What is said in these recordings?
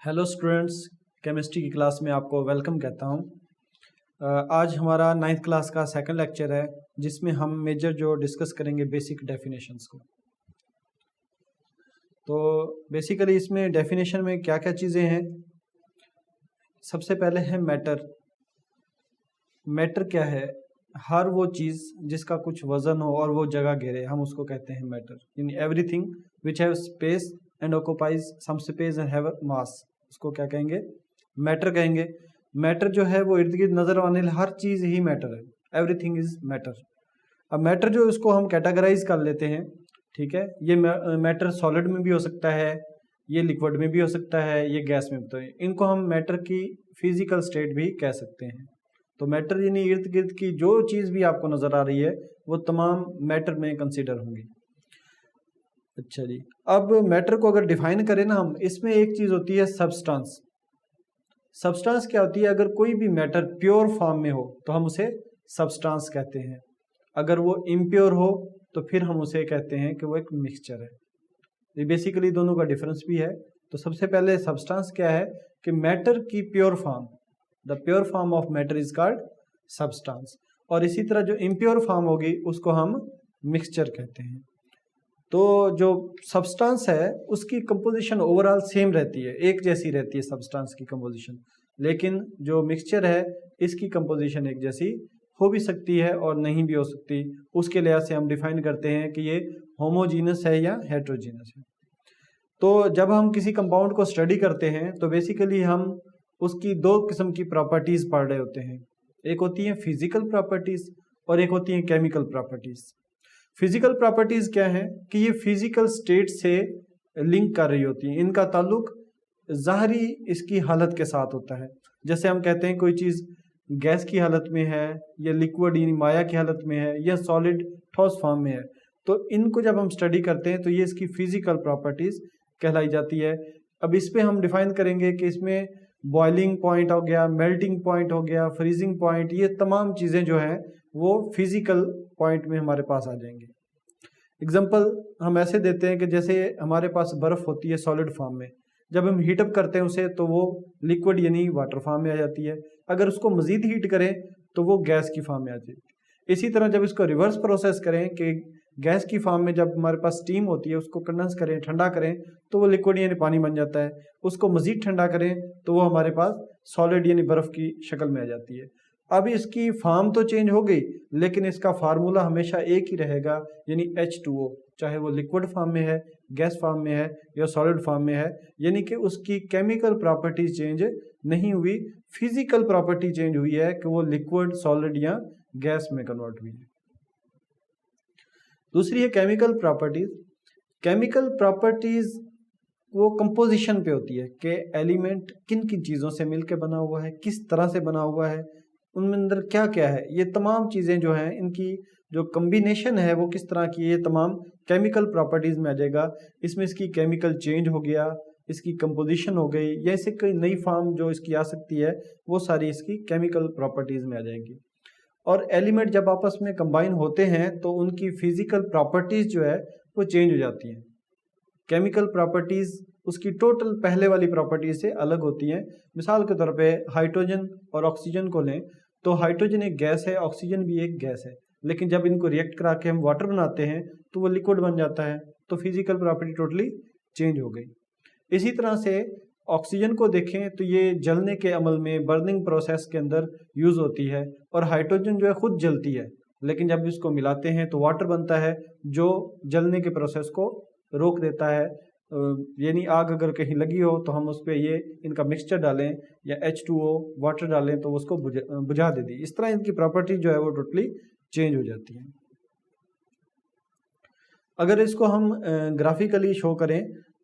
Hello students, chemistry की class में आपको वेलकम कहता हूँ। आज हमारा 9th क्लास का सेकंड लेक्चर है जिसमें हम मेजर जो डिस्कस करेंगे बेसिक डेफिनेशंस को। तो बेसिकली इसमें डेफिनेशन में क्या क्या चीज़ें हैं। सबसे पहले है मैटर। मैटर क्या है? हर वो चीज़ जिसका कुछ वजन हो और वो जगह घेरे, हम उसको कहते हैं मैटर। यानी everything which have space and occupies some space and have mass, उसको क्या कहेंगे? मैटर कहेंगे। मैटर जो है वो इर्द गिर्द नजर आने वाली हर चीज़ ही मैटर है। Everything is matter. अब मैटर जो इसको हम कैटेगराइज कर लेते हैं, ठीक है। ये मैटर सॉलिड में भी हो सकता है, ये लिक्विड में भी हो सकता है, ये गैस में भी। तो इनको हम मैटर की फिजिकल स्टेट भी कह सकते हैं। तो मैटर यानी इर्द गिर्द की जो चीज़ भी आपको नजर आ रही है वो तमाम मैटर में कंसीडर होंगी। अच्छा जी, अब मैटर को अगर डिफाइन करें ना हम, इसमें एक चीज़ होती है सब्सटेंस। सब्सटेंस क्या होती है? अगर कोई भी मैटर प्योर फॉर्म में हो तो हम उसे सब्सटेंस कहते हैं। अगर वो इम्प्योर हो तो फिर हम उसे कहते हैं कि वो एक मिक्सचर है। ये बेसिकली दोनों का डिफरेंस भी है। तो सबसे पहले सब्सटेंस क्या है कि मैटर की pure form, the pure form of matter is called substance. और इसी तरह जो इम्प्योर फॉर्म होगी उसको हम मिक्सचर कहते हैं। तो जो सब्सटेंस है उसकी कंपोजिशन ओवरऑल सेम रहती है, एक जैसी रहती है सब्सटेंस की कंपोजिशन। लेकिन जो मिक्सचर है इसकी कंपोजिशन एक जैसी हो भी सकती है और नहीं भी हो सकती। उसके लिहाज से हम डिफाइन करते हैं कि ये होमोजीनस है या हेट्रोजीनस है। तो जब हम किसी कंपाउंड को स्टडी करते हैं तो बेसिकली हम उसकी दो किस्म की प्रॉपर्टीज पढ़ रहे होते हैं। एक होती है फिजिकल प्रॉपर्टीज और एक होती है केमिकल प्रॉपर्टीज। फिजिकल प्रॉपर्टीज क्या है कि ये फिजिकल स्टेट से लिंक कर रही होती हैं। इनका ताल्लुक ज़ाहरी इसकी हालत के साथ होता है। जैसे हम कहते हैं कोई चीज़ गैस की हालत में है या लिक्विड यानी माया की हालत में है या सॉलिड ठोस फॉर्म में है, तो इनको जब हम स्टडी करते हैं तो ये इसकी फिजिकल प्रॉपर्टीज कहलाई जाती है। अब इस पे हम डिफाइन करेंगे कि इसमें बॉइलिंग पॉइंट हो गया, मेल्टिंग पॉइंट हो गया, फ्रीजिंग पॉइंट, ये तमाम चीज़ें जो हैं वो फिजिकल पॉइंट में हमारे पास आ जाएंगे। एग्जाम्पल हम ऐसे देते हैं कि जैसे हमारे पास बर्फ़ होती है सॉलिड फॉर्म में, जब हम हीटअप करते हैं उसे तो वो लिक्विड यानी वाटर फॉर्म में आ जाती है। अगर उसको मज़ीद हीट करें तो वो गैस की फॉर्म में आ जाती है। इसी तरह जब इसको रिवर्स प्रोसेस करें कि गैस की फॉर्म में जब हमारे पास स्टीम होती है उसको कंडेंस करें, ठंडा करें, तो वो लिक्विड यानी पानी बन जाता है। उसको मज़ीद ठंडा करें तो वो हमारे पास सॉलिड यानी बर्फ़ की शक्ल में आ जाती है। अब इसकी फॉर्म तो चेंज हो गई लेकिन इसका फार्मूला हमेशा एक ही रहेगा, यानी H2O, चाहे वो लिक्विड फॉर्म में है, गैस फॉर्म में है या सॉलिड फॉर्म में है। यानी कि उसकी केमिकल प्रॉपर्टी चेंज नहीं हुई, फिजिकल प्रॉपर्टी चेंज हुई है कि वो लिक्विड, सॉलिड या गैस में कन्वर्ट हुई है। दूसरी है केमिकल प्रॉपर्टीज। केमिकल प्रॉपर्टीज वो कंपोजिशन पे होती है कि एलिमेंट किन किन चीज़ों से मिलकर बना हुआ है, किस तरह से बना हुआ है, उनमें अंदर क्या क्या है। ये तमाम चीज़ें जो हैं इनकी जो कम्बिनेशन है वो किस तरह की, ये तमाम केमिकल प्रॉपर्टीज़ में आ जाएगा। इसमें इसकी केमिकल चेंज हो गया, इसकी कंपोजिशन हो गई, या इससे कोई नई फॉर्म जो इसकी आ सकती है, वो सारी इसकी केमिकल प्रॉपर्टीज़ में आ जाएगी। और एलिमेंट जब आपस में कंबाइन होते हैं तो उनकी फिजिकल प्रॉपर्टीज़ जो है वो चेंज हो जाती हैं। केमिकल प्रॉपर्टीज़ उसकी टोटल पहले वाली प्रॉपर्टी से अलग होती हैं। मिसाल के तौर पे हाइड्रोजन और ऑक्सीजन को लें तो हाइड्रोजन एक गैस है, ऑक्सीजन भी एक गैस है, लेकिन जब इनको रिएक्ट करा के हम वाटर बनाते हैं तो वो लिक्विड बन जाता है। तो फिजिकल प्रॉपर्टी टोटली चेंज हो गई। इसी तरह से ऑक्सीजन को देखें तो ये जलने के अमल में, बर्निंग प्रोसेस के अंदर यूज़ होती है, और हाइड्रोजन जो है खुद जलती है, लेकिन जब इसको मिलाते हैं तो वाटर बनता है जो जलने के प्रोसेस को रोक देता है। यानी आग अगर कहीं लगी हो तो हम उस पर ये इनका मिक्सचर डालें या H2O वाटर डालें तो उसको बुझा दे दी। इस तरह इनकी प्रॉपर्टी जो है वो टोटली चेंज हो जाती है। अगर इसको हम ग्राफिकली शो करें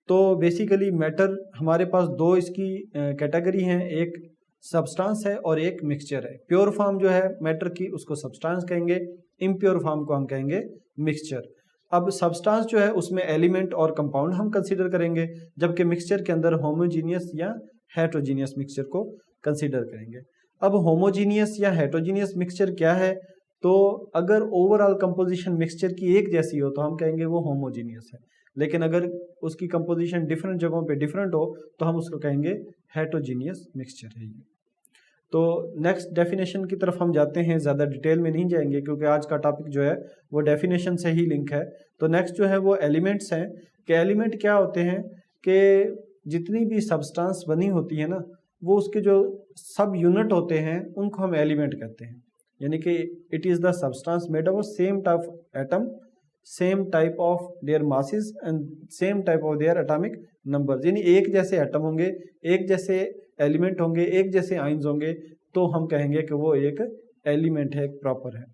तो बेसिकली मैटर हमारे पास दो इसकी कैटेगरी हैं, एक सब्सटेंस है और एक मिक्सचर है। प्योर फॉर्म जो है मैटर की उसको सब्सटेंस कहेंगे, इम्प्योर फॉर्म को हम कहेंगे मिक्सचर। अब सब्सटेंस जो है उसमें एलिमेंट और कंपाउंड हम कंसीडर करेंगे, जबकि मिक्सचर के अंदर होमोजीनियस या हेट्रोजीनियस मिक्सचर को कंसीडर करेंगे। अब होमोजीनियस या हेट्रोजीनियस मिक्सचर क्या है? तो अगर ओवरऑल कंपोजिशन मिक्सचर की एक जैसी हो तो हम कहेंगे वो होमोजीनियस है। लेकिन अगर उसकी कंपोजिशन डिफरेंट जगहों पे डिफरेंट हो तो हम उसको कहेंगे हेटेरोजीनियस मिक्सचर है ये। तो नेक्स्ट डेफिनेशन की तरफ हम जाते हैं, ज़्यादा डिटेल में नहीं जाएंगे क्योंकि आज का टॉपिक जो है वो डेफिनेशन से ही लिंक है। तो नेक्स्ट जो है वो एलिमेंट्स हैं कि एलिमेंट क्या होते हैं, कि जितनी भी सब्सटेंस बनी होती है ना, वो उसके जो सब यूनिट होते हैं उनको हम एलिमेंट कहते हैं। यानी कि it is the substance made of same type of atom, same type of their masses and same type of their atomic numbers. यानी एक जैसे एटम होंगे, एक जैसे एलिमेंट होंगे, एक जैसे आइंस होंगे, तो हम कहेंगे कि वो एक एलिमेंट है, एक प्रॉपर है।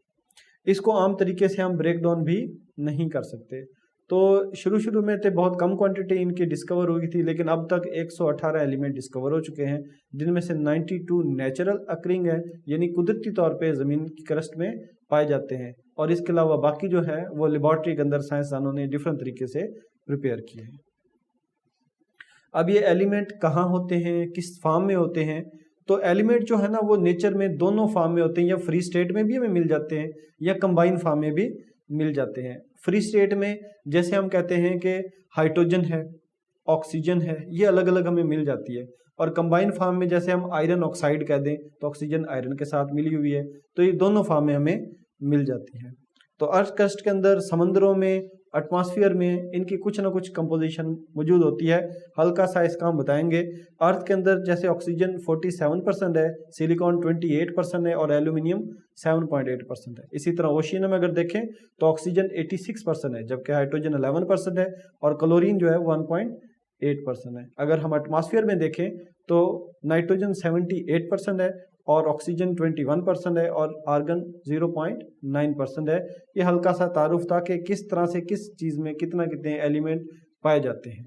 इसको आम तरीके से हम ब्रेक डाउन भी नहीं कर सकते। तो शुरू में तो बहुत कम क्वांटिटी इनकी डिस्कवर हुई थी, लेकिन अब तक 118 एलिमेंट डिस्कवर हो चुके हैं, जिनमें से 92 नेचुरल अकरिंग है, यानी कुदरती तौर पे ज़मीन की क्रस्ट में पाए जाते हैं, और इसके अलावा बाकी जो है वो लेबॉर्ट्री के अंदर साइंसदानों ने डिफरेंट तरीके से प्रिपेयर किए हैं। अब ये एलिमेंट कहाँ होते हैं, किस फॉर्म में होते हैं? तो एलिमेंट जो है ना वो नेचर में दोनों फॉर्म में होते हैं, या फ्री स्टेट में भी हमें मिल जाते हैं या कंबाइन फॉर्म में भी मिल जाते हैं। फ्री स्टेट में जैसे हम कहते हैं कि हाइड्रोजन है, ऑक्सीजन है, ये अलग अलग हमें मिल जाती है। और कंबाइन फॉर्म में जैसे हम आयरन ऑक्साइड कह दें तो ऑक्सीजन आयरन के साथ मिली हुई है, तो ये दोनों फॉर्म में हमें मिल जाती है। तो अर्थ क्रस्ट के अंदर, समंदरों में, एटमॉस्फेयर में इनकी कुछ ना कुछ कंपोजिशन मौजूद होती है। हल्का सा इसका हम बताएंगे। अर्थ के अंदर जैसे ऑक्सीजन 47% है, सिलिकॉन 28% है और एल्यूमिनियम 7.8% है। इसी तरह ओशियन में अगर देखें तो ऑक्सीजन 86% है, जबकि हाइड्रोजन 11% है और क्लोरीन जो है 1.8% है। अगर हम एटमॉस्फेयर में देखें तो नाइट्रोजन 78% है और ऑक्सीजन 21% है और आर्गन 0.9% है। ये हल्का सा तारुफ था कि किस तरह से किस चीज़ में कितने एलिमेंट पाए जाते हैं।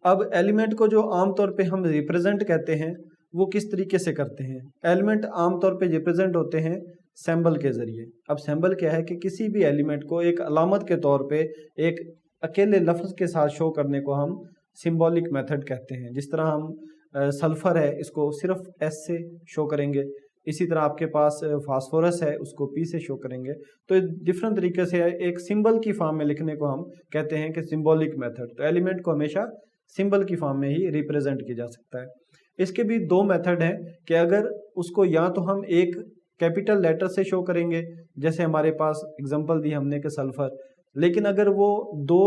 अब एलिमेंट को जो आमतौर पे हम रिप्रेजेंट कहते हैं वो किस तरीके से करते हैं? एलिमेंट आमतौर पे रिप्रेजेंट होते हैं सिंबल के ज़रिए। अब सिंबल क्या है कि किसी भी एलिमेंट को एक अलामत के तौर पे एक अकेले लफ्ज़ के साथ शो करने को हम सिंबॉलिक मेथड कहते हैं। जिस तरह हम सल्फ़र है, इसको सिर्फ एस से शो करेंगे, इसी तरह आपके पास फास्फोरस है, उसको पी से शो करेंगे। तो डिफरेंट तरीके से एक सिंबल की फॉर्म में लिखने को हम कहते हैं कि सिंबॉलिक मेथड। तो एलिमेंट को हमेशा सिंबल की फॉर्म में ही रिप्रेजेंट किया जा सकता है। इसके भी दो मेथड हैं कि अगर उसको या तो हम एक कैपिटल लेटर से शो करेंगे, जैसे हमारे पास एग्जांपल दी हमने कि सल्फ़र, लेकिन अगर वो दो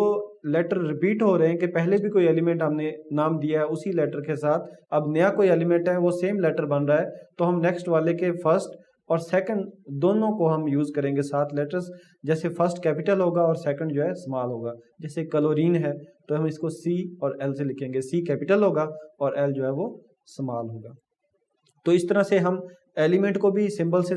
लेटर रिपीट हो रहे हैं कि पहले भी कोई एलिमेंट हमने नाम दिया है उसी लेटर के साथ, अब नया कोई एलिमेंट है वो सेम लेटर बन रहा है, तो हम नेक्स्ट वाले के फर्स्ट और सेकंड दोनों को हम यूज़ करेंगे साथ लेटर्स। जैसे फर्स्ट कैपिटल होगा और सेकंड जो है स्मॉल होगा। जैसे क्लोरीन है तो हम इसको सी और एल से लिखेंगे, सी कैपिटल होगा और एल जो है वो स्मॉल होगा। तो इस तरह से हम एलिमेंट को भी सिंबल से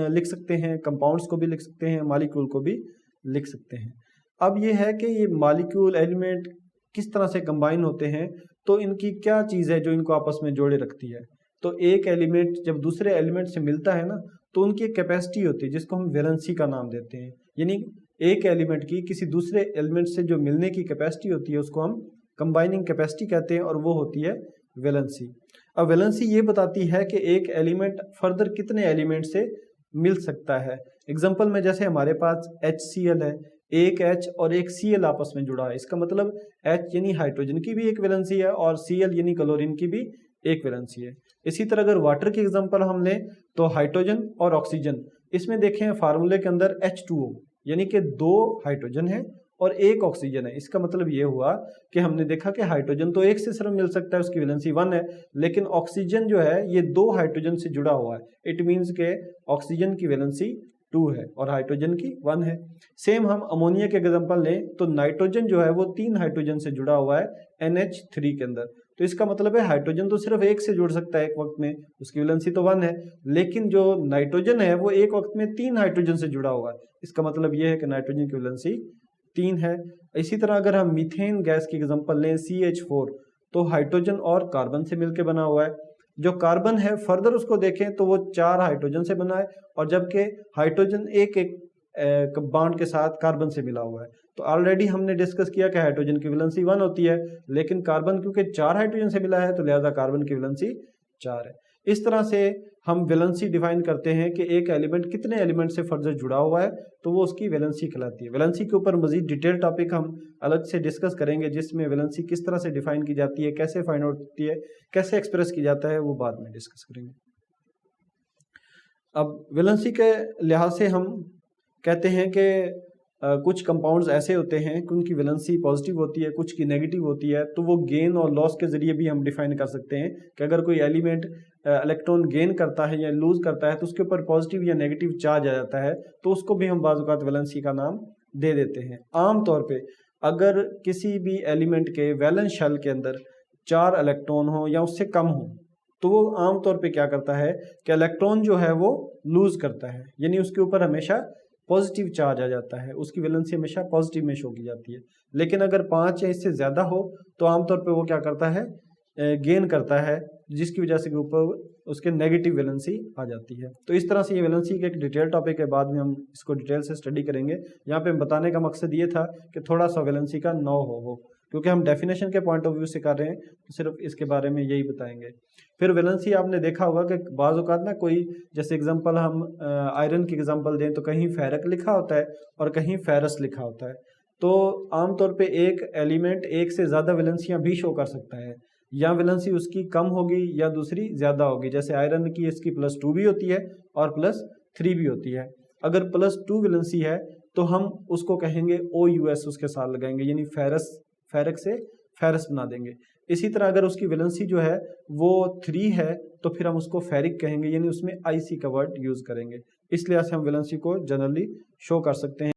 लिख सकते हैं, कंपाउंड्स को भी लिख सकते हैं, मॉलिक्यूल को भी लिख सकते हैं। अब ये है कि ये मॉलिक्यूल एलिमेंट किस तरह से कंबाइन होते हैं, तो इनकी क्या चीज़ है जो इनको आपस में जोड़े रखती है। तो एक एलिमेंट जब दूसरे एलिमेंट से मिलता है ना, तो उनकी एक कैपेसिटी होती है जिसको हम वैलेंसी का नाम देते हैं। यानी एक एलिमेंट की किसी दूसरे एलिमेंट से जो मिलने की कैपेसिटी होती है उसको हम कंबाइनिंग कैपेसिटी कहते हैं, और वो होती है वैलेंसी। अब वैलेंसी ये बताती है कि एक एलिमेंट फर्दर कितने एलिमेंट से मिल सकता है। एग्जाम्पल में जैसे हमारे पास HCl है, एक H और एक Cl आपस में जुड़ा है, इसका मतलब H यानी हाइड्रोजन की भी एक वैलेंसी है और Cl यानी क्लोरीन की भी एक वैलेंसी है। इसी तरह अगर वाटर की एग्जांपल हम लें तो हाइड्रोजन और ऑक्सीजन, इसमें देखें फार्मूले के अंदर H2O यानी कि दो हाइड्रोजन है और एक ऑक्सीजन है। इसका मतलब ये हुआ कि हमने देखा कि हाइड्रोजन तो एक से सिर्फ मिल सकता है, उसकी वैलेंसी 1 है, लेकिन ऑक्सीजन जो है ये दो हाइड्रोजन से जुड़ा हुआ है। इट मीन्स के ऑक्सीजन की वैलेंसी 2 है और हाइड्रोजन की 1 है। सेम हम अमोनिया के एग्जांपल लें तो नाइट्रोजन जो है वो 3 हाइड्रोजन से जुड़ा हुआ है NH3 के अंदर। तो इसका मतलब है हाइड्रोजन तो सिर्फ एक से जुड़ सकता है एक वक्त में, उसकी वैलेंसी तो 1 है, लेकिन जो नाइट्रोजन है वो एक वक्त में 3 हाइड्रोजन से जुड़ा हुआ है। इसका मतलब ये है कि नाइट्रोजन की वैलेंसी 3 है। इसी तरह अगर हम मीथेन गैस की एग्जांपल लें CH4, तो हाइड्रोजन और कार्बन से मिलकर बना हुआ है। जो कार्बन है फर्दर उसको देखें तो वो 4 हाइड्रोजन से बना है, और जबकि हाइड्रोजन एक बॉन्ड के साथ कार्बन से मिला हुआ है। तो ऑलरेडी हमने डिस्कस किया कि हाइड्रोजन की वैलेंसी 1 होती है, लेकिन कार्बन क्योंकि 4 हाइड्रोजन से मिला है तो लिहाजा कार्बन की वैलेंसी 4 है। इस तरह से हम वैलेंसी डिफाइन करते हैं कि एक एलिमेंट कितने एलिमेंट से फर्दर जुड़ा हुआ है, तो वो उसकी वैलेंसी कहलाती है। वैलेंसी के ऊपर मजीद डिटेल टॉपिक हम अलग से डिस्कस करेंगे, जिसमें वैलेंसी किस तरह से डिफाइन की जाती है, कैसे फाइंड आउट होती है, कैसे एक्सप्रेस की जाता है, वो बाद में डिस्कस करेंगे। अब वैलेंसी के लिहाज से हम कहते हैं कि कुछ कंपाउंड्स ऐसे होते हैं कि उनकी वैलेंसी पॉजिटिव होती है, कुछ की नेगेटिव होती है, तो वो गेन और लॉस के ज़रिए भी हम डिफाइन कर सकते हैं कि अगर कोई एलिमेंट इलेक्ट्रॉन गेन करता है या लूज करता है तो उसके ऊपर पॉजिटिव या नेगेटिव चार्ज आ जाता है, तो उसको भी हम बाज़ औक़ात वैलेंसी का नाम दे देते हैं। आम तौर पे अगर किसी भी एलिमेंट के वैलेंस शेल के अंदर 4 इलेक्ट्रॉन हो या उससे कम हो, तो वो आम तौर पे क्या करता है कि इलेक्ट्रॉन जो है वो लूज करता है, यानी उसके ऊपर हमेशा पॉजिटिव चार्ज आ जाता है, उसकी वैलेंसी हमेशा पॉजिटिव में शो की जाती है। लेकिन अगर 5 या इससे ज़्यादा हो तो आमतौर पे वो क्या करता है, गेन करता है, जिसकी वजह से ऊपर उसके नेगेटिव वैलेंसी आ जाती है। तो इस तरह से ये वैलेंसी का एक डिटेल टॉपिक है, बाद में हम इसको डिटेल से स्टडी करेंगे। यहाँ पे बताने का मकसद ये था कि थोड़ा सा वैलेंसी का नो हो, क्योंकि हम डेफिनेशन के पॉइंट ऑफ व्यू से कर रहे हैं, तो सिर्फ इसके बारे में यही बताएंगे। फिर वैलेंसी आपने देखा होगा कि बाज़ औक़ात ना कोई, जैसे एग्जांपल हम आयरन की एग्जांपल दें तो कहीं फेरक लिखा होता है और कहीं फेरस लिखा होता है। तो आमतौर पे एक एलिमेंट एक से ज़्यादा वैलेंसियाँ भी शो कर सकता है, या वैलेंसी उसकी कम होगी या दूसरी ज़्यादा होगी। जैसे आयरन की इसकी +2 भी होती है और +3 भी होती है। अगर +2 वैलेंसी है तो हम उसको कहेंगे OUS उसके साथ लगाएंगे, यानी फेरक से फेरस बना देंगे। इसी तरह अगर उसकी वैलेंसी जो है वो 3 है तो फिर हम उसको फेरिक कहेंगे, यानी उसमें IC का वर्ड यूज़ करेंगे। इस लिहाज से हम वैलेंसी को जनरली शो कर सकते हैं।